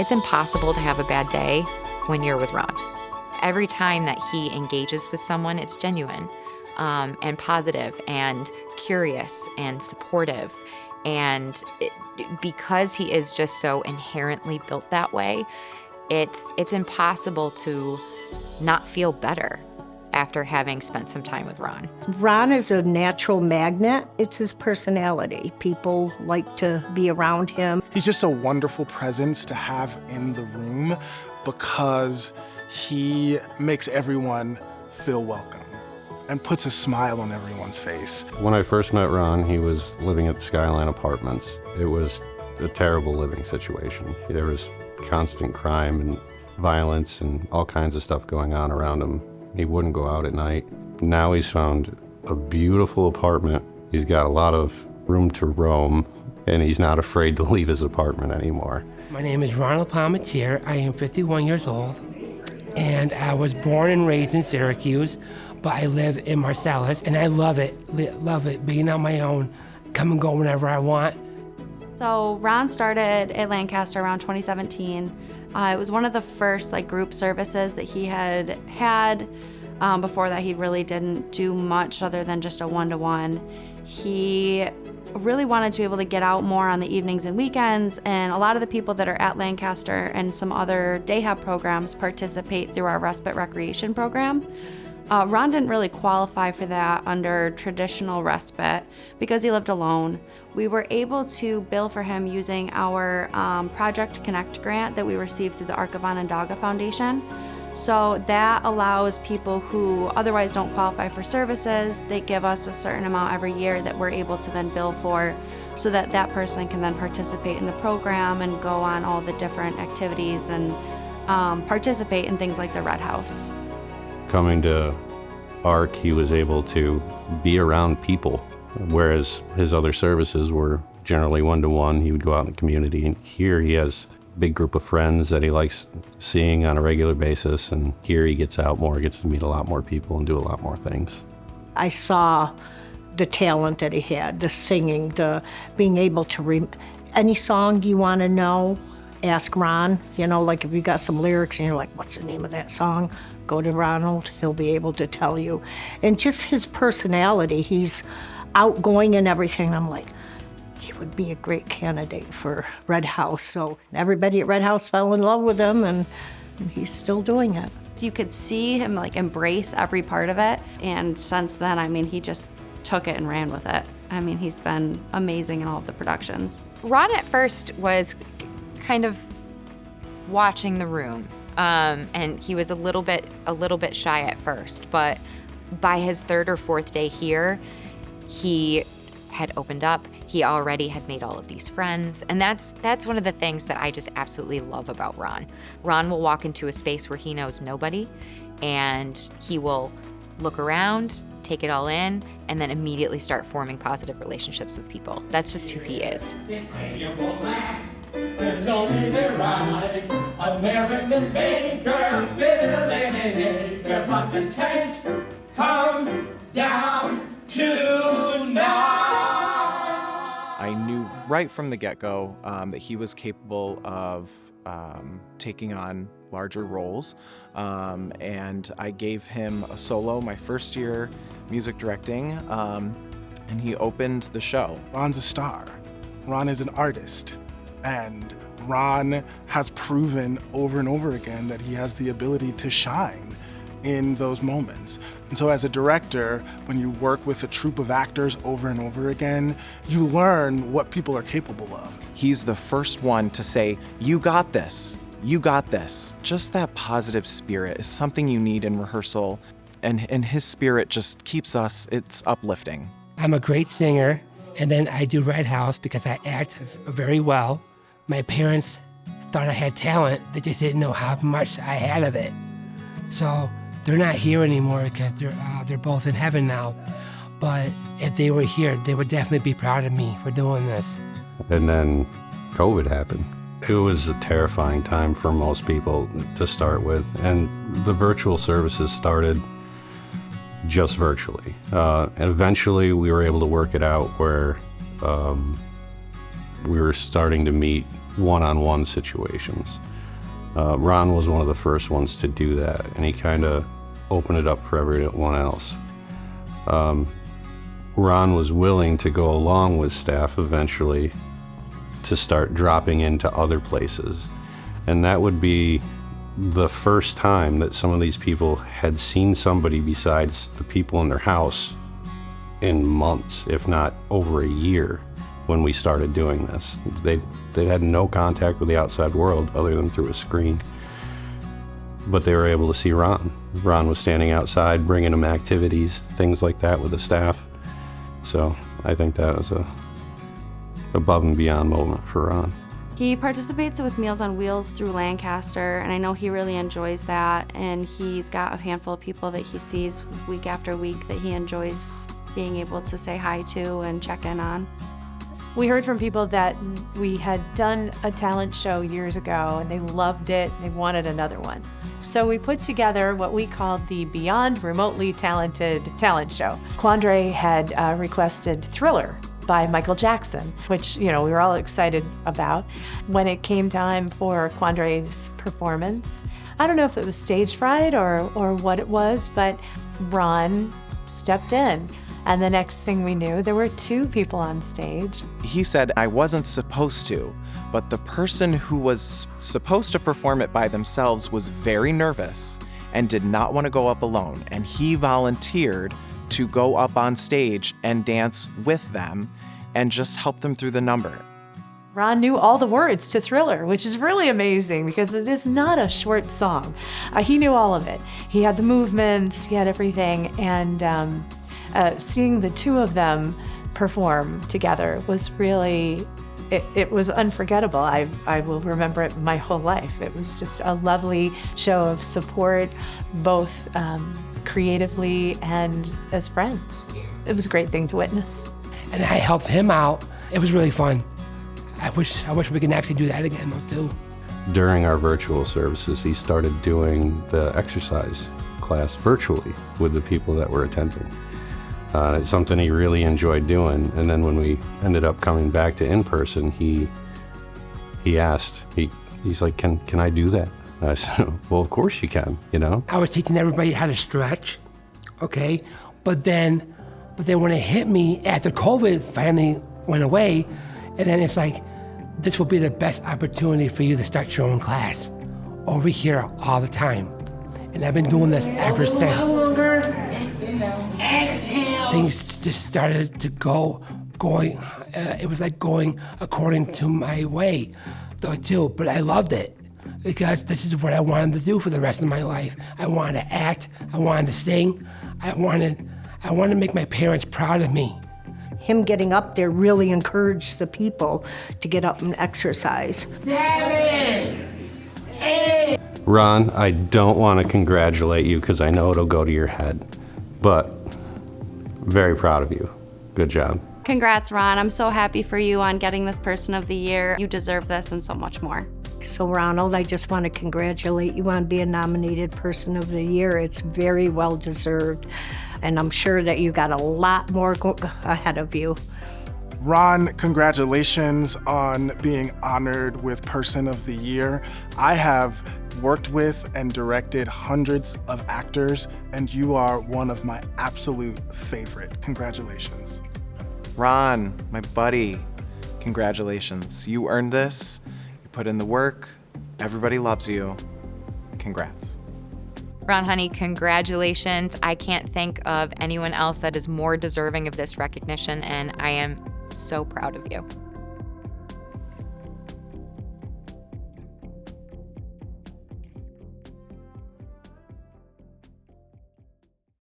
It's impossible to have a bad day when you're with Ron. Every time that he engages with someone, it's genuine and positive and curious and supportive. And because he is just so inherently built that way, it's impossible to not feel better after having spent some time with Ron. Ron is a natural magnet. It's his personality. People like to be around him. He's just a wonderful presence to have in the room because he makes everyone feel welcome and puts a smile on everyone's face. When I first met Ron, he was living at the Skyline Apartments. It was a terrible living situation. There was constant crime and violence and all kinds of stuff going on around him. He wouldn't go out at night. Now he's found a beautiful apartment. He's got a lot of room to roam, and he's not afraid to leave his apartment anymore. My name is Ronald Palmatier. I am 51 years old, and I was born and raised in Syracuse, but I live in Marcellus, and I love it being on my own, come and go whenever I want. So Ron started at Lancaster around 2017. It was one of the first group services that he had. Before that, he really didn't do much other than just a one-to-one. He really wanted to be able to get out more on the evenings and weekends, and a lot of the people that are at Lancaster and some other day hab programs participate through our respite recreation program. Ron didn't really qualify for that under traditional respite because he lived alone. We were able to bill for him using our Project Connect grant that we received through the Arc of Onondaga Foundation. So that allows people who otherwise don't qualify for services, they give us a certain amount every year that we're able to then bill for so that that person can then participate in the program and go on all the different activities and participate in things like the Red House. Coming to ARC, he was able to be around people, whereas his other services were generally one-to-one. He would go out in the community, and here he has a big group of friends that he likes seeing on a regular basis, and here he gets out more, gets to meet a lot more people and do a lot more things. I saw the talent that he had, the singing, the being able to any song you want to know, ask Ron. If you got some lyrics and you're like, what's the name of that song? Go to Ronald, he'll be able to tell you. And just his personality, he's outgoing and everything. I'm like, he would be a great candidate for Red House. So everybody at Red House fell in love with him, and he's still doing it. You could see him embrace every part of it. And since then, he just took it and ran with it. He's been amazing in all of the productions. Ron at first was kind of watching the room. And he was a little bit shy at first, but by his third or fourth day here, he had opened up. He already had made all of these friends, and that's one of the things that I just absolutely love about Ron. Ron will walk into a space where he knows nobody, and he will look around, take it all in, and then immediately start forming positive relationships with people. That's just who he is. There's only the right American baker filling an acre, but the tent comes down tonight. I knew right from the get-go that he was capable of taking on larger roles, and I gave him a solo my first year music directing, and he opened the show. Ron's a star. Ron is an artist. And Ron has proven over and over again that he has the ability to shine in those moments. And so as a director, when you work with a troupe of actors over and over again, you learn what people are capable of. He's the first one to say, "You got this, you got this." Just that positive spirit is something you need in rehearsal, and his spirit just keeps us, it's uplifting. I'm a great singer, and then I do Red House because I act very well. My parents thought I had talent, they just didn't know how much I had of it. So they're not here anymore because they're both in heaven now. But if they were here, they would definitely be proud of me for doing this. And then COVID happened. It was a terrifying time for most people to start with, and the virtual services started just virtually. And eventually we were able to work it out where we were starting to meet one-on-one situations. Ron was one of the first ones to do that, and he kind of opened it up for everyone else. Ron was willing to go along with staff eventually to start dropping into other places. And that would be the first time that some of these people had seen somebody besides the people in their house in months, if not over a year, when we started doing this. They had no contact with the outside world other than through a screen. But they were able to see Ron. Ron was standing outside, bringing them activities, things like that with the staff. So I think that was a above and beyond moment for Ron. He participates with Meals on Wheels through Lancaster, and I know he really enjoys that. And he's got a handful of people that he sees week after week that he enjoys being able to say hi to and check in on. We heard from people that we had done a talent show years ago and they loved it, they wanted another one. So we put together what we called the Beyond Remotely Talented Talent Show. Quandre had requested Thriller by Michael Jackson, which, we were all excited about. When it came time for Quandre's performance, I don't know if it was stage fright or what it was, but Ron stepped in. And the next thing we knew, there were 2 people on stage. He said, I wasn't supposed to, but the person who was supposed to perform it by themselves was very nervous and did not want to go up alone. And he volunteered to go up on stage and dance with them and just help them through the number. Ron knew all the words to Thriller, which is really amazing because it is not a short song. He knew all of it. He had the movements, he had everything, and seeing the 2 of them perform together was really, it was unforgettable. I will remember it my whole life. It was just a lovely show of support, both creatively and as friends. It was a great thing to witness. And I helped him out. It was really fun. I wish we could actually do that again, too. During our virtual services, he started doing the exercise class virtually with the people that were attending. It's something he really enjoyed doing. And then when we ended up coming back to in-person, he asked, he's like, can I do that? And I said, well, of course you can, I was teaching everybody how to stretch, okay? But then when it hit me after COVID finally went away, and then it's like, this will be the best opportunity for you to start your own class over here all the time. And I've been doing this ever since. Things just started to going, it was like going according to my way, though too, but I loved it because this is what I wanted to do for the rest of my life. I wanted to act, I wanted to sing, I wanted to make my parents proud of me. Him getting up there really encouraged the people to get up and exercise. 7, 8. Ron, I don't want to congratulate you because I know it'll go to your head, but very proud of you. Good job. Congrats, Ron. I'm so happy for you on getting this Person of the Year. You deserve this and so much more. So Ronald, I just want to congratulate you on being nominated Person of the Year. It's very well deserved. And I'm sure that you got a lot more ahead of you. Ron, congratulations on being honored with Person of the Year. I have worked with and directed hundreds of actors, and you are one of my absolute favorite. Congratulations. Ron, my buddy, congratulations. You earned this. You put in the work. Everybody loves you. Congrats. Ron, honey, congratulations. I can't think of anyone else that is more deserving of this recognition, and I am so proud of you.